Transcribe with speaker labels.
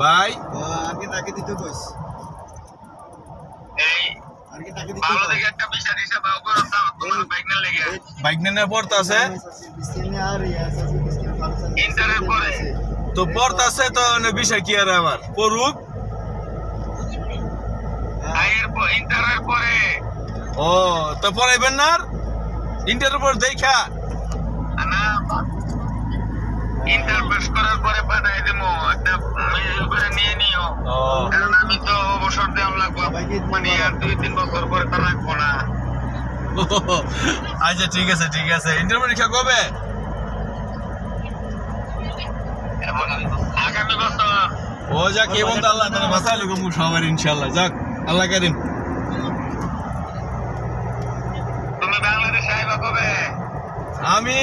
Speaker 1: ভাই
Speaker 2: আগে তাকে দিতে কইস
Speaker 3: এই
Speaker 2: আগে তাকে দিতে
Speaker 3: ভালো
Speaker 2: কইস
Speaker 3: দেখে একটা বিষয় দিছে বাউ করো না তোমার বাইক না লেগে
Speaker 1: বাইক নিয়ে পড়তে আছে
Speaker 2: বিস্কিনে আর ইয়াসা বিস্কিন ফালসা
Speaker 3: ইন্টারের পরে
Speaker 1: তো পড়তে আছে তো বিষয় কি আর আবার পড়ুক
Speaker 3: আয়ের ইন্টারের পরে
Speaker 1: ও তো পড়াইবেন না ইন্টারের পর দেখা
Speaker 3: না ইন্টার পাস করার পরে পাঠাই দেবো একটা মেইল করে নিয়ে নিও কারণ আমি তো অবসর দেওয়া লাগবো মানে আর 2-3 বছর পরে তো রাখবো না
Speaker 1: আচ্ছা ঠিক আছে ইন্টার পরীক্ষা কবে
Speaker 3: আগামী বছর
Speaker 1: ও যাক এই বন্ধু আল্লাহ তাআলা বাঁচাইলো গো সবার ইনশাআল্লাহ যাক আল্লাহ কারীম
Speaker 3: তুমি বাংলাদেশে আইবা কবে
Speaker 1: আমি